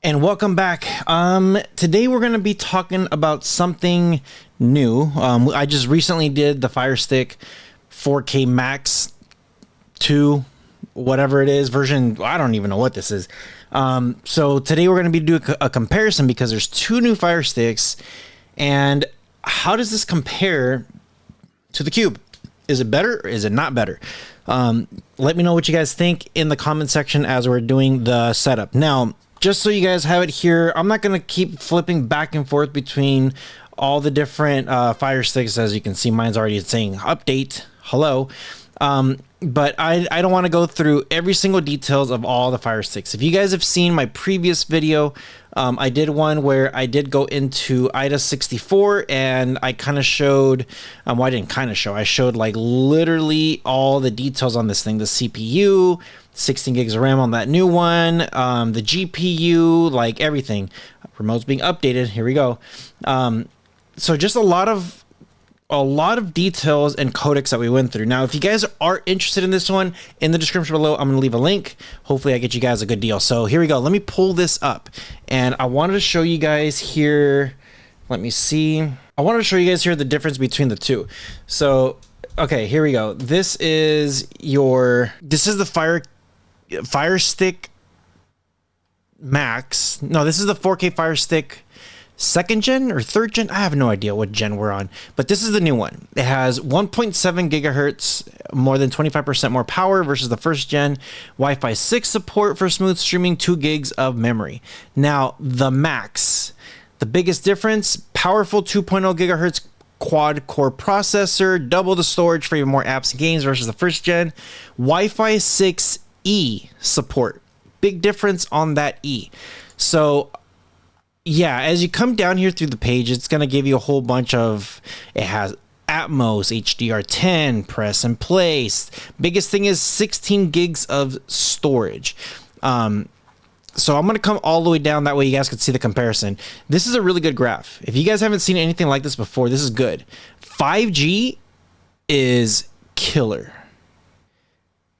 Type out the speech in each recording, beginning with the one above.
And welcome back. Today we're going to be talking about something new. I just recently did the Firestick 4K Max 2, whatever it is, version. I don't even know what this is. So today we're going to be doing a comparison because there's two new Firesticks. And how does this compare to the Cube? Is it better or is it not better? Let me know what you guys think in the comment section as we're doing the setup. Now, just so you guys have it here, I'm not going to keep flipping back and forth between all the different Fire Sticks. As you can see, mine's already saying update, hello. But I don't want to go through every single details of all the Fire Sticks. If you guys have seen my previous video, I did one where I did go into IDA 64 and I kind of showed, well, I didn't kind of show, I showed like literally all the details on this thing, the CPU, 16 gigs of RAM on that new one, the GPU, like everything. Remote's being updated. Here we go. So just a lot of details and codecs that we went through. Now, if you guys are interested in this one, in the description below, I'm going to leave a link. Hopefully I get you guys a good deal. So here we go. Let me pull this up. And I wanted to show you guys here. Let me see. I wanted to show you guys here the difference between the two. So, okay, here we go. This is the Firestick Max. No, this is the 4K Firestick second gen or third gen. I have no idea what gen we're on, but this is the new one. It has 1.7 gigahertz, more than 25% more power versus the first gen. Wi-Fi 6 support for smooth streaming, 2 gigs of memory. Now the Max, the biggest difference, powerful 2.0 gigahertz quad core processor, double the storage for even more apps and games versus the first gen. Wi-Fi 6E support, big difference on that E. So yeah, as you come down here through the page, it's going to give you a whole bunch of, it has Atmos, HDR10, press and play. Biggest thing is 16 gigs of storage. So I'm going to come all the way down, that way you guys can see the comparison. This is a really good graph. If you guys haven't seen anything like this before, this is good. 5G is killer.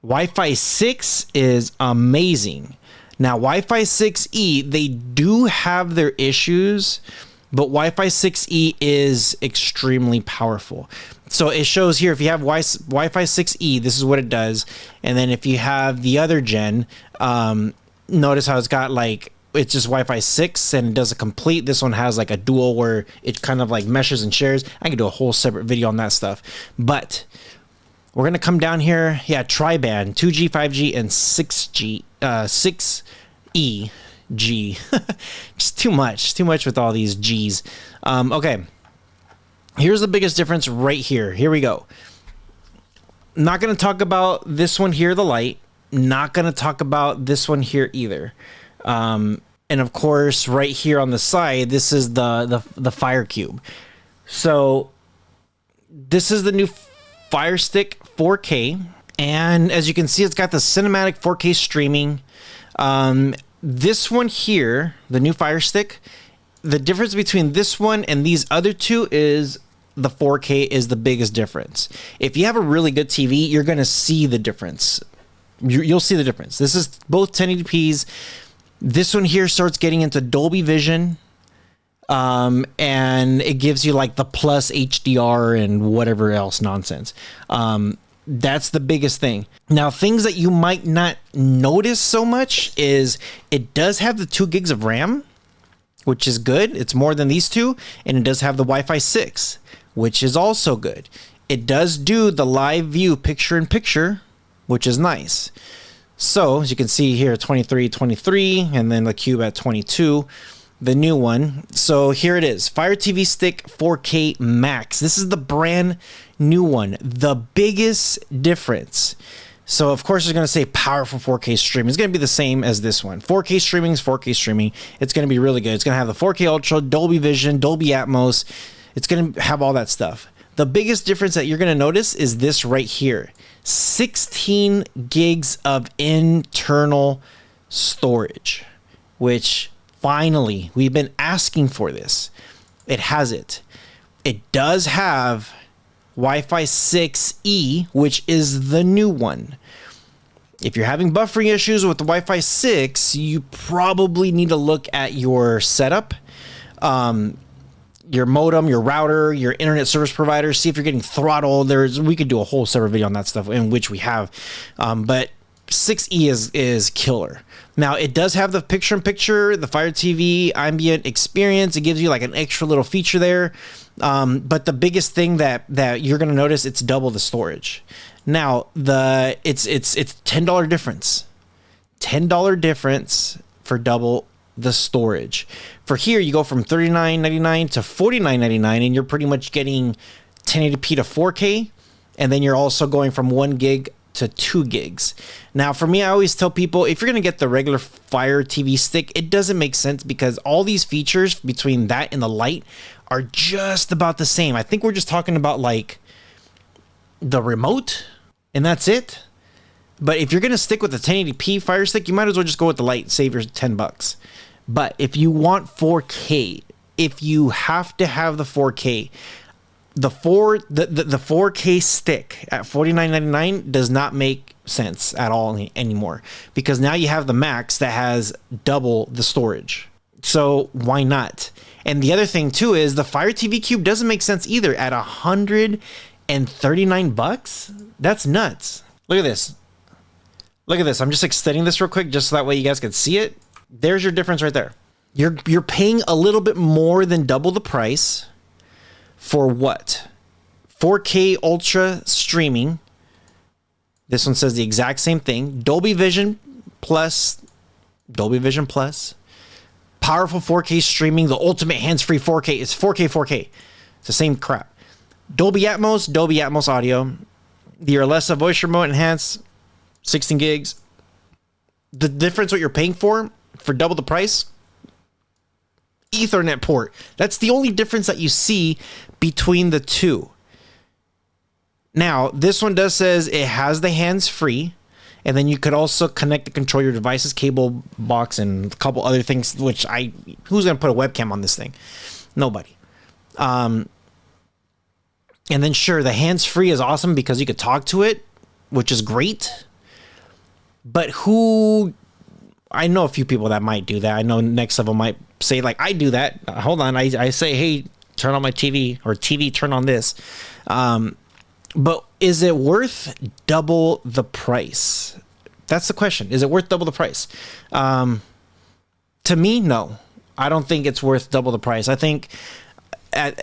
Wi-Fi 6 is amazing. Now, Wi-Fi 6E, they do have their issues, but Wi-Fi 6E is extremely powerful. So it shows here, if you have Wi-Fi 6E, this is what it does. And then if you have the other gen, notice how it's got like, it's just Wi-Fi 6 and it does a complete. This one has like a dual where it kind of like meshes and shares. I can do a whole separate video on that stuff. But we're going to come down here. Yeah, tri-band, 2G, 5G, and 6G, 6E, G. Just too much with all these G's. Okay, here's the biggest difference right here. Here we go. Not going to talk about this one here, the light. Not going to talk about this one here either. And of course, right here on the side, this is the Fire Cube. So this is the new Firestick 4K, and as you can see, it's got the cinematic 4K streaming. This one here, the new Firestick, the difference between this one and these other two is the 4K is the biggest difference. If you have a really good TV, you're going to see the difference. You'll see the difference. This is both 1080p's. This one here starts getting into Dolby Vision. And it gives you like the plus HDR and whatever else nonsense. That's the biggest thing. Now, things that you might not notice so much is it does have the 2 gigs of RAM, which is good. It's more than these two. And it does have the Wi-Fi 6, which is also good. It does do the live view picture-in-picture, which is nice. So as you can see here, 23, and then the Cube at 22. The new one. So here it is, Fire TV Stick 4K Max. This is the brand new one. The biggest difference. So of course it's going to say powerful 4K streaming. It's going to be the same as this one. 4K streaming is 4K streaming. It's going to be really good. It's going to have the 4K Ultra, Dolby Vision, Dolby Atmos. It's going to have all that stuff. The biggest difference that you're going to notice is this right here. 16 gigs of internal storage, which finally, we've been asking for this. It has it. It does have Wi-Fi 6E, which is the new one. If you're having buffering issues with the Wi-Fi 6, you probably need to look at your setup, your modem, your router, your internet service provider, see if you're getting throttled. We could do a whole separate video on that stuff, in which we have, but 6E is killer. Now, it does have the picture-in-picture, the Fire TV ambient experience. It gives you like an extra little feature there. But the biggest thing that you're going to notice, it's double the storage. Now, it's $10 difference. $10 difference for double the storage. For here, you go from $39.99 to $49.99, and you're pretty much getting 1080p to 4K, and then you're also going from 1 gig to 2 gigs. Now, for me, I always tell people, if you're going to get the regular Fire TV stick, it doesn't make sense because all these features between that and the Lite are just about the same. I think we're just talking about like the remote, and that's it. But if you're going to stick with the 1080p Fire Stick, you might as well just go with the Lite, save your $10. But if you want 4K, if you have to have the 4K, the 4K stick at $49.99 does not make sense at all anymore, because now you have the Max that has double the storage. So why not? And the other thing too is the Fire TV Cube doesn't make sense either at $139. That's nuts. Look at this. Look at this. I'm just extending this real quick just so that way you guys can see it. There's your difference right there. You're paying a little bit more than double the price for what? 4K Ultra streaming. This one says the exact same thing. Dolby Vision Plus. Powerful 4K streaming. The ultimate hands-free 4K. It's 4K. It's the same crap. Dolby Atmos audio. The Alexa voice remote enhanced 16 gigs. The difference what you're paying for double the price, Ethernet port. That's the only difference that you see between the two. Now, this one does says it has the hands-free, and then you could also connect to control your device's cable box and a couple other things, which who's going to put a webcam on this thing? Nobody. And then sure, the hands-free is awesome because you could talk to it, which is great. But I know a few people that might do that. I know Next Level might say, like, I do that. Hold on. I say, hey, turn on my TV, or TV, turn on this. But is it worth double the price? That's the question. Is it worth double the price? To me, no. I don't think it's worth double the price. I think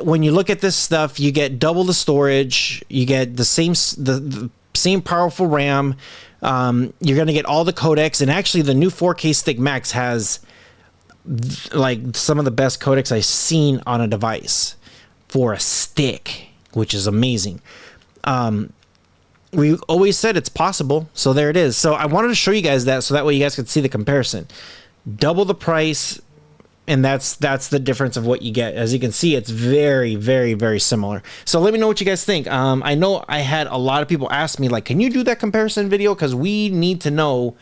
when you look at this stuff, you get double the storage. You get the same powerful RAM. You're going to get all the codecs, and actually the new 4K Stick Max has like some of the best codecs I've seen on a device for a stick, which is amazing. We always said it's possible, so there it is. So I wanted to show you guys that, so that way you guys could see the comparison. Double the price, and that's the difference of what you get. As you can see, it's very, very, very similar. So let me know what you guys think. I know I had a lot of people ask me, like, can you do that comparison video? Because we need to know,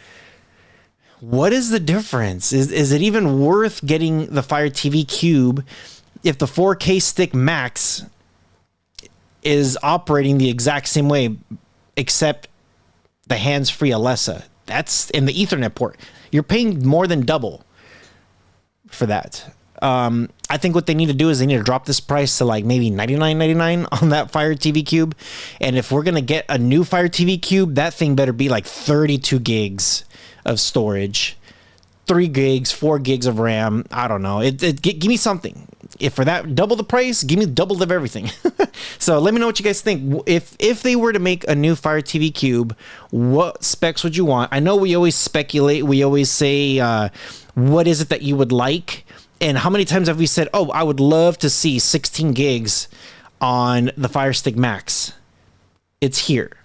what is the difference? Is it even worth getting the Fire TV Cube if the 4K Stick Max is operating the exact same way, except the hands-free Alexa? That's in the Ethernet port. You're paying more than double for that. I think what they need to do is they need to drop this price to like maybe $99.99 on that Fire TV Cube. And if we're going to get a new Fire TV Cube, that thing better be like 32 gigs of storage, 3 gigs, 4 gigs of RAM. I don't know. Give me something. If for that double the price, give me double of everything. So let me know what you guys think. If they were to make a new Fire TV Cube, what specs would you want? I know we always speculate. We always say, what is it that you would like? And how many times have we said, oh, I would love to see 16 gigs on the Fire Stick Max? It's here.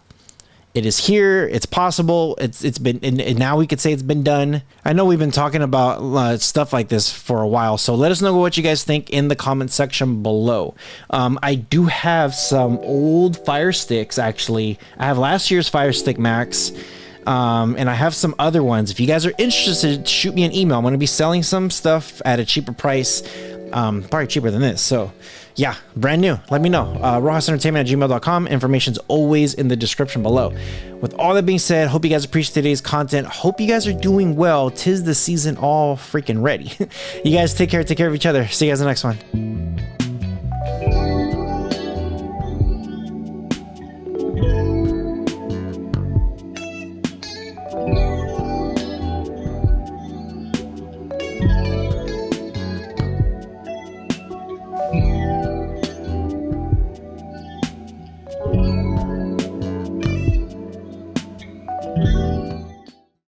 It is here. It's possible. It's been, and now we could say it's been done. I know we've been talking about stuff like this for a while, so let us know what you guys think in the comment section below. I do have some old Fire Sticks, actually. I have last year's Fire Stick Max, and I have some other ones. If you guys are interested, shoot me an email. I'm going to be selling some stuff at a cheaper price. probably cheaper than this. So yeah, brand new. Let me know. rohasentertainment@gmail.com. Information's always in the description below. With all that being said, hope you guys appreciate today's content. Hope you guys are doing well. 'Tis the season all freaking ready. You guys take care of each other. See you guys in the next one.